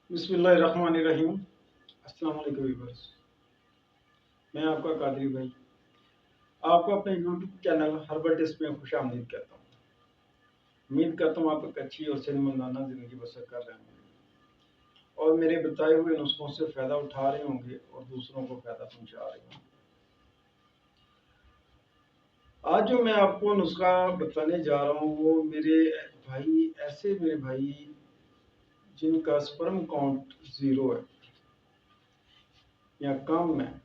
बिस्मिल्लाहिर्रहमानिर्रहीम। अस्सलाम वालेकुम व्यूअर्स। मैं आपका कादरी भाई आपको अपने यूट्यूब चैनल हर्बल टिप्स में खुशामदीद कहता हूँ। उम्मीद करता हूँ आप एक अच्छी और सेहतमंदाना ज़िंदगी बसर कर रहे होंगे और मेरे बताए हुए नुस्खों से फ़ायदा उठा रहे होंगे और दूसरों को फ़ायदा पहुँचा रहे होंगे। आज जो मैं आपको नुस्खा बताने जा रहा हूँ वो मेरे भाई जिनका स्पर्म काउंट ज़ीरो है या कम है,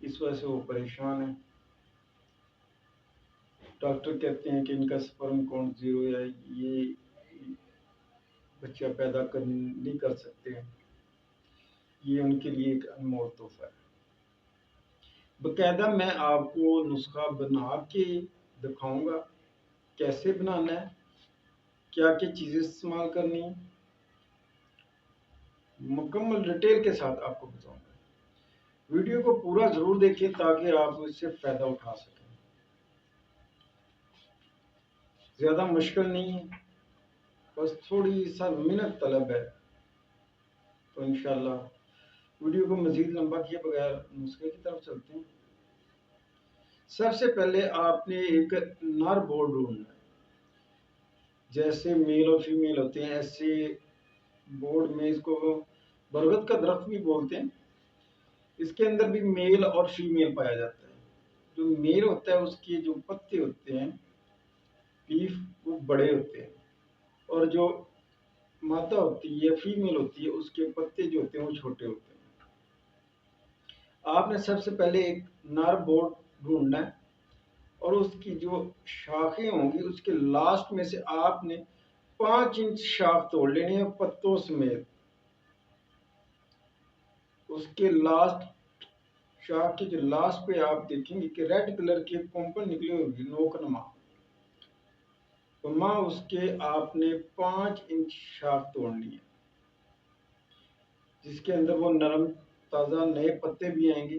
इस वजह से वो परेशान है। डॉक्टर कहते हैं कि इनका स्पर्म काउंट ज़ीरो है, ये बच्चा पैदा नहीं कर सकते हैं। ये उनके लिए एक अनमोल तोहफा है। बकायदा मैं आपको नुस्खा बना के दिखाऊंगा कैसे बनाना है, क्या क्या चीज़ें इस्तेमाल करनी है, मुकम्मल डिटेल के साथ आपको बताऊंगा। वीडियो को पूरा ज़रूर देखें ताकि आप इससे फ़ायदा उठा सकें। ज़्यादा मुश्किल नहीं है, बस थोड़ी सा मेहनत तलब है। तो इंशाल्लाह वीडियो को मज़ीद लंबा किए बगैर नुस्खे की तरफ चलते हैं। सबसे पहले आपने एक नर बोर्ड ढूंढना है। जैसे मेल और फीमेल होते हैं ऐसे बोर्ड में, इसको बरगद का दरख्त भी बोलते हैं। इसके अंदर भी मेल और फीमेल पाया जाता है। जो मेल होता है उसके जो पत्ते होते हैं, लीफ, वो बड़े होते हैं और जो मादा होती है, फीमेल होती है, उसके पत्ते जो होते हैं वो छोटे होते हैं। आपने सबसे पहले एक नर बोर्ड ढूंढना है और उसकी जो शाखें होंगी उसके लास्ट में से आपने 5 इंच शाख तोड़ लेनी है पत्तों समेत। उसके लास्ट शाख के जो लास्ट पे आप देखेंगे कि रेड कलर की पंपन निकली होगी नोकनुमा, तो माँ उसके आपने 5 इंच शाख तोड़नी है, जिसके अंदर वो नरम ताज़ा नए पत्ते भी आएंगे,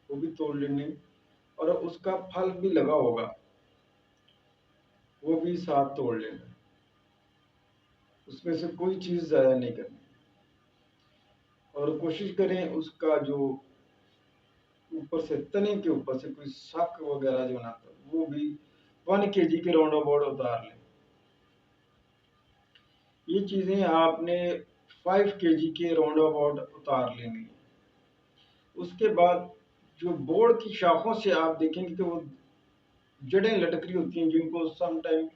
वो भी तोड़ लेने, और उसका फल भी लगा होगा वो भी साथ तोड़ लेना। उसमें से कोई चीज़ ज़ाया नहीं करनी और कोशिश करें उसका जो ऊपर से तने के ऊपर से कोई शक वगैरह जो ना था वो भी 1 kg के राउंड अबाउट उतार लें। ये चीज़ें आपने 5 kg के राउंड अबाउट उतार लेंगे। उसके बाद जो बोर्ड की शाखों से आप देखेंगे कि वो जड़ें लटक रही होती हैं, जिनको समटाइम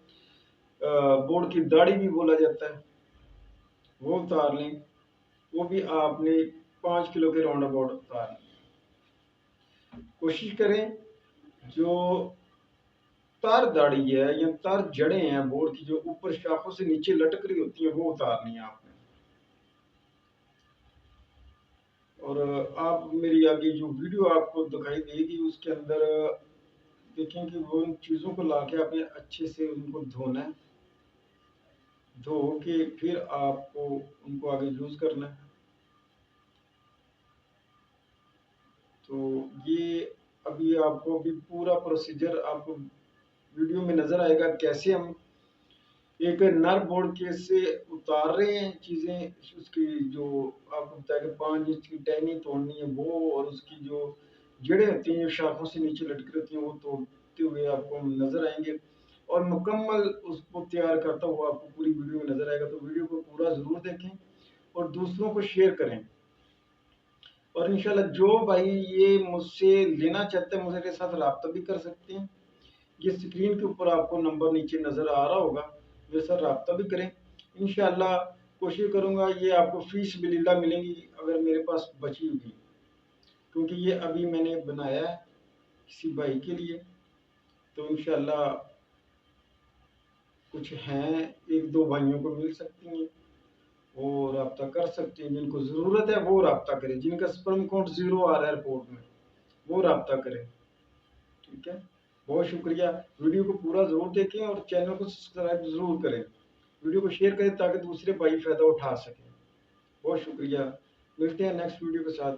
बोर्ड की दाढ़ी भी बोला जाता है, वो उतार लें। वो भी आपने 5 किलो के राउंड अबाउट उतार लें। कोशिश करें जो तार दाढ़ी है या तार जड़ें हैं बोर्ड की जो ऊपर शाखों से नीचे लटक रही होती हैं वो उतारनी है आपने। और आप मेरी आगे जो वीडियो आपको दिखाई देगी उसके अंदर देखें कि वो उन चीज़ों को लाके आपने अच्छे से उनको धोना है, धो के फिर आपको उनको आगे यूज़ करना है। तो ये अभी आपको अभी पूरा प्रोसीजर आपको वीडियो में नज़र आएगा, कैसे हम एक नर बोर्ड के से उतार रहे हैं चीज़ें। उसकी जो आपको बताया कि 5 इंच की टहनी तोड़नी है वो, और उसकी जो जड़ें होती हैं जो शाखों से नीचे लटकी होती हैं वो तोड़ते हुए आपको नज़र आएंगे और मुकम्मल उसको तैयार करता हुआ आपको पूरी वीडियो में नज़र आएगा। तो वीडियो को पूरा ज़रूर देखें और दूसरों को शेयर करें। और इंशाल्लाह जो भाई ये मुझसे लेना चाहते हैं मुझे साथ रब्ता भी कर सकते हैं। ये स्क्रीन के ऊपर आपको नंबर नीचे नज़र आ रहा होगा, मेरे साथ रब्ता भी करें। इंशाल्लाह कोशिश करूँगा ये आपको फीस बिलिल्लाह मिलेंगी अगर मेरे पास बची होगी, क्योंकि ये अभी मैंने बनाया है किसी भाई के लिए। तो इंशाल्लाह कुछ हैं, 1-2 भाइयों को मिल सकती हैं, वो रब्ता कर सकते हैं। जिनको ज़रूरत है वो रब्ता करें, जिनका स्पर्म काउंट ज़ीरो आ रहा है रिपोर्ट में वो रब्ता करें। ठीक है, बहुत शुक्रिया। वीडियो को पूरा ज़रूर देखें और चैनल को सब्सक्राइब ज़रूर करें। वीडियो को शेयर करें ताकि दूसरे भाई फ़ायदा उठा सकें। बहुत शुक्रिया, मिलते हैं नेक्स्ट वीडियो के साथ।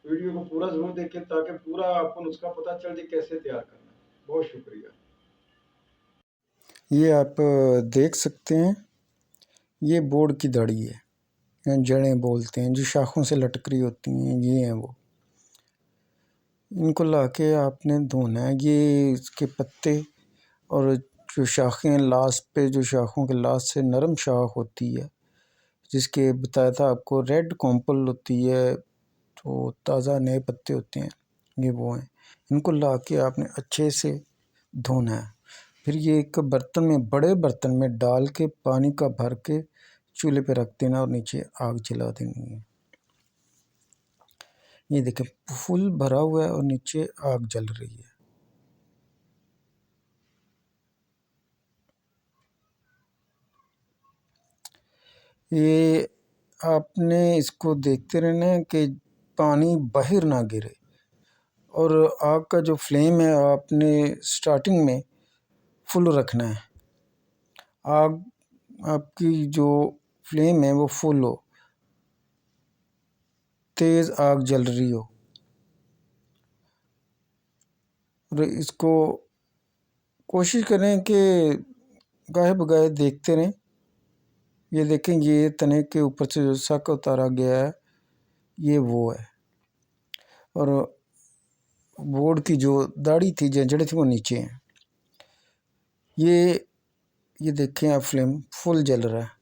वीडियो को पूरा ज़रूर देखें ताकि पूरा आपको नुस्खा पता चल जाए कैसे तैयार करना है। बहुत शुक्रिया। ये आप देख सकते हैं, ये बोर्ड की दड़ी है, या जड़ें बोलते हैं, जो शाखों से लटक रही होती हैं, ये हैं वो। इनको लाके आपने धोना है। ये इसके पत्ते और जो शाखें लास्ट पे, जो शाखों के लास्ट से नरम शाख होती है, जिसके बताया था आपको रेड कॉम्पल होती है, तो ताज़ा नए पत्ते होते हैं, ये वो हैं। इनको लाके आपने अच्छे से धोना है। फिर ये एक बर्तन में, बड़े बर्तन में डाल के पानी का भर के चूल्हे पे रख देना और नीचे आग जला देनी है। ये देखें फुल भरा हुआ है और नीचे आग जल रही है। ये आपने इसको देखते रहना है कि पानी बाहर ना गिरे, और आग का जो फ्लेम है आपने स्टार्टिंग में फुल रखना है। आग आपकी जो फ्लेम है वो फुल हो, तेज़ आग जल रही हो, और इसको कोशिश करें कि गाहे बगाहे देखते रहें। ये देखें, ये तने के ऊपर से जो सक उतारा गया है, ये वो है, और बोर्ड की जो दाढ़ी थी, जड़ें थी, वो नीचे हैं। ये देखें आप, फ्लेम फुल जल रहा है।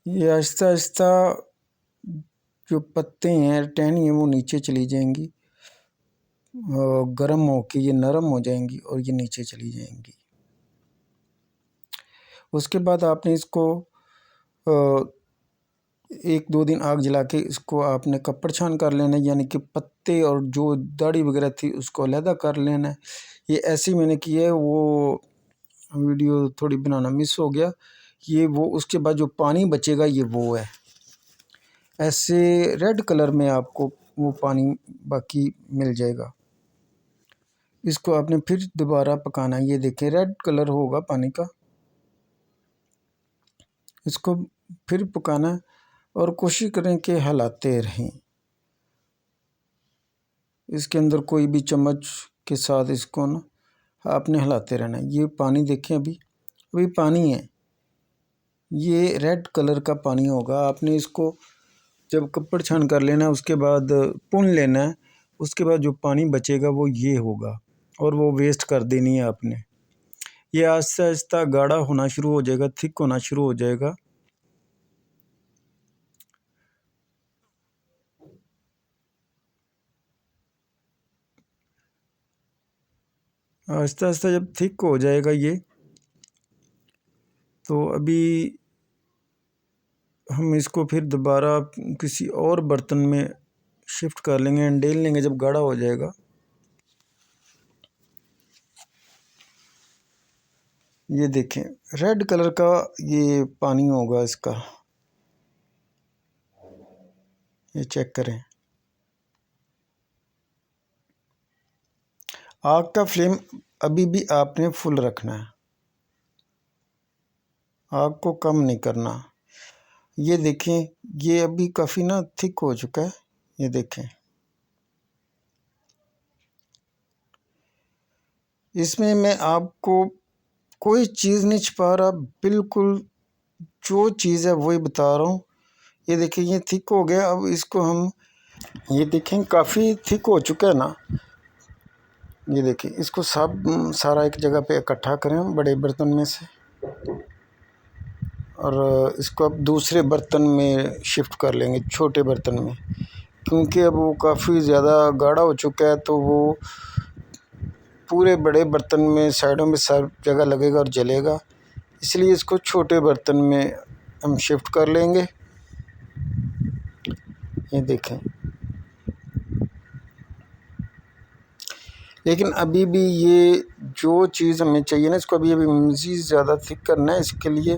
ये आहिस्ता आहिस्ता जो पत्ते हैं, टहनी है, वो नीचे चली जाएंगी, गर्म होके ये नरम हो जाएंगी और ये नीचे चली जाएंगी। उसके बाद आपने इसको 1-2 दिन आग जला के इसको आपने कपड़ छान कर लेना है, यानी कि पत्ते और जो दाढ़ी वगैरह थी उसको अलहदा कर लेना है। ये ऐसे ही मैंने किया है, वो वीडियो थोड़ी बनाना मिस हो गया। ये वो, उसके बाद जो पानी बचेगा ये वो है, ऐसे रेड कलर में आपको वो पानी बाकी मिल जाएगा। इसको आपने फिर दोबारा पकाना है। ये देखें रेड कलर होगा पानी का। इसको फिर पकाना है और कोशिश करें कि हिलाते रहें। इसके अंदर कोई भी चम्मच के साथ इसको ना आपने हिलाते रहना है। ये पानी देखें, अभी पानी है, ये रेड कलर का पानी होगा। आपने इसको जब कपड़ छान कर लेना है, उसके बाद पुन लेना है, उसके बाद जो पानी बचेगा वो ये होगा, और वो वेस्ट कर देनी है आपने। ये आहिस्ता आहिस्ता गाढ़ा होना शुरू हो जाएगा, थिक होना शुरू हो जाएगा। आहिस्ता आहिस्ता जब थिक हो जाएगा ये, तो अभी हम इसको फिर दोबारा किसी और बर्तन में शिफ्ट कर लेंगे, अंडेल लेंगे जब गाढ़ा हो जाएगा। ये देखें रेड कलर का ये पानी होगा इसका, ये चेक करें। आग का फ्लेम अभी भी आपने फुल रखना है, आग को कम नहीं करना। ये देखें, ये अभी काफ़ी ना थिक हो चुका है। ये देखें, इसमें मैं आपको कोई चीज़ नहीं छिपा रहा, बिल्कुल जो चीज़ है वही बता रहा हूँ। ये देखिए ये थिक हो गया। अब इसको हम, ये देखें काफ़ी थिक हो चुका है ना। ये देखिए इसको सब सारा एक जगह पे इकट्ठा करें बड़े बर्तन में से, और इसको अब दूसरे बर्तन में शिफ्ट कर लेंगे, छोटे बर्तन में, क्योंकि अब वो काफ़ी ज़्यादा गाढ़ा हो चुका है, तो वो पूरे बड़े बर्तन में साइडों में सब जगह लगेगा और जलेगा। इसलिए इसको छोटे बर्तन में हम शिफ्ट कर लेंगे। ये देखें, लेकिन अभी भी ये जो चीज़ हमें चाहिए ना, इसको अभी मज़ीद ज़्यादा थिक करना है। इसके लिए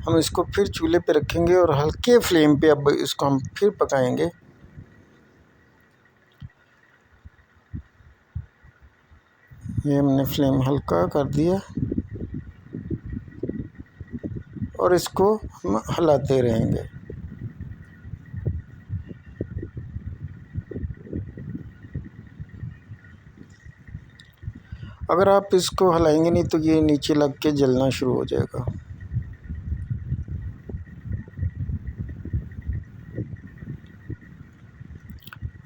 हम इसको फिर चूल्हे पे रखेंगे और हल्के फ्लेम पे अब इसको हम फिर पकाएंगे। ये हमने फ्लेम हल्का कर दिया और इसको हम हिलाते रहेंगे। अगर आप इसको हिलाएंगे नहीं तो ये नीचे लग के जलना शुरू हो जाएगा।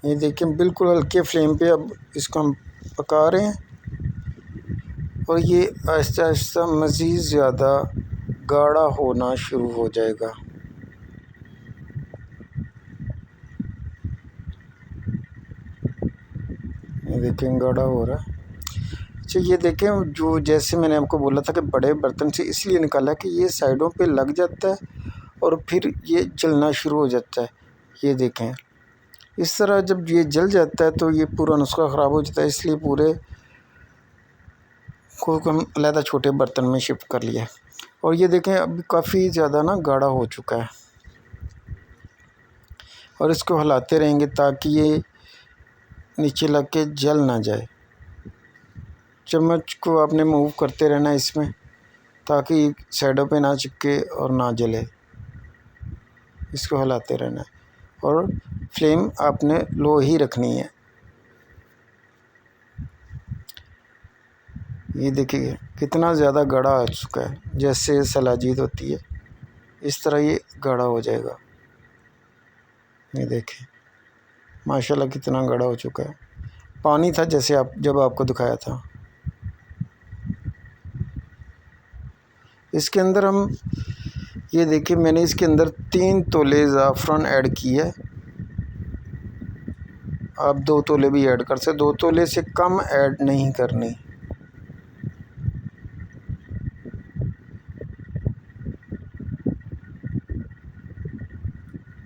ये देखिए बिल्कुल हल्के फ्लेम पे अब इसको हम पका रहे हैं और ये आहिस्ता आहिस्ता मज़ीद ज़्यादा गाढ़ा होना शुरू हो जाएगा। ये देखें गाढ़ा हो रहा है। अच्छा ये देखें, जो जैसे मैंने आपको बोला था कि बड़े बर्तन से इसलिए निकाला कि ये साइडों पे लग जाता है और फिर ये जलना शुरू हो जाता है। ये देखें इस तरह जब ये जल जाता है तो ये पूरा नुस्खा ख़राब हो जाता है, इसलिए पूरे को हम अलहदा छोटे बर्तन में शिफ्ट कर लिया। और ये देखें अभी काफ़ी ज़्यादा ना गाढ़ा हो चुका है और इसको हिलाते रहेंगे ताकि ये नीचे लग के जल ना जाए। चम्मच को आपने मूव करते रहना इसमें ताकि साइडों पे ना चिपके और ना जले। इसको हिलाते रहना है और फ्लेम आपने लो ही रखनी है। ये देखिए कितना ज़्यादा गाढ़ा हो चुका है, जैसे सलाजीद होती है इस तरह ये गाढ़ा हो जाएगा। ये देखें माशाल्लाह कितना गाढ़ा हो चुका है। पानी था जैसे आप जब आपको दिखाया था। इसके अंदर हम ये देखिए मैंने इसके अंदर 3 तोले ज़ाफ़रान ऐड की है। आप 2 तोले भी ऐड कर सकते, 2 तोले से कम ऐड नहीं करनी।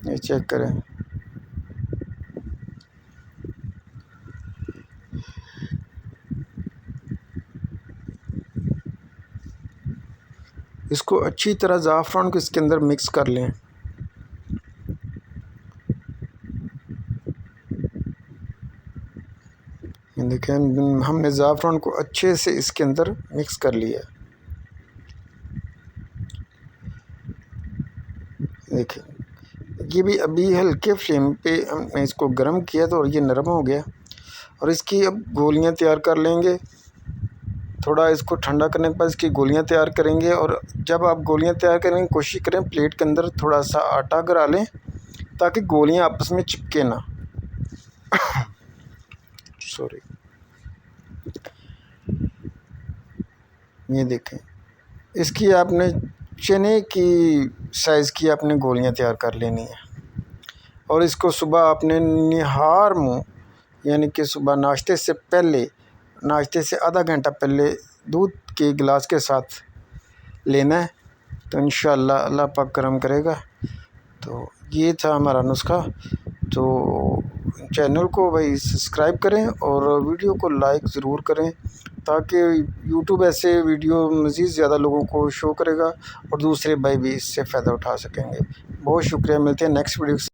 ये चेक करें। इसको अच्छी तरह ज़ाफ़रान को इसके अंदर मिक्स कर लें। देखें हमने ज़ाफ़रान को अच्छे से इसके अंदर मिक्स कर लिया। देखें ये भी अभी हल्के फ्लेम पे हमने इसको गर्म किया तो और ये नरम हो गया और इसकी अब गोलियां तैयार कर लेंगे। थोड़ा इसको ठंडा करने के बाद इसकी गोलियां तैयार करेंगे और जब आप गोलियां तैयार करेंगे कोशिश करें प्लेट के अंदर थोड़ा सा आटा गरा लें ताकि गोलियां आपस में चिपके ना। सॉरी। ये देखें इसकी आपने चने की साइज़ की आपने गोलियां तैयार कर लेनी है और इसको सुबह आपने निहार मुँह यानी कि सुबह नाश्ते से पहले, नाश्ते से आधा घंटा पहले दूध के गिलास के साथ लेना है तो इंशाअल्लाह अल्लाह पाक करम करेगा। तो ये था हमारा नुस्खा। तो चैनल को भाई सब्सक्राइब करें और वीडियो को लाइक ज़रूर करें ताकि यूट्यूब ऐसे वीडियो मज़ीद ज़्यादा लोगों को शो करेगा और दूसरे भाई भी इससे फ़ायदा उठा सकेंगे। बहुत शुक्रिया, मिलते हैं नेक्स्ट वीडियो के साथ।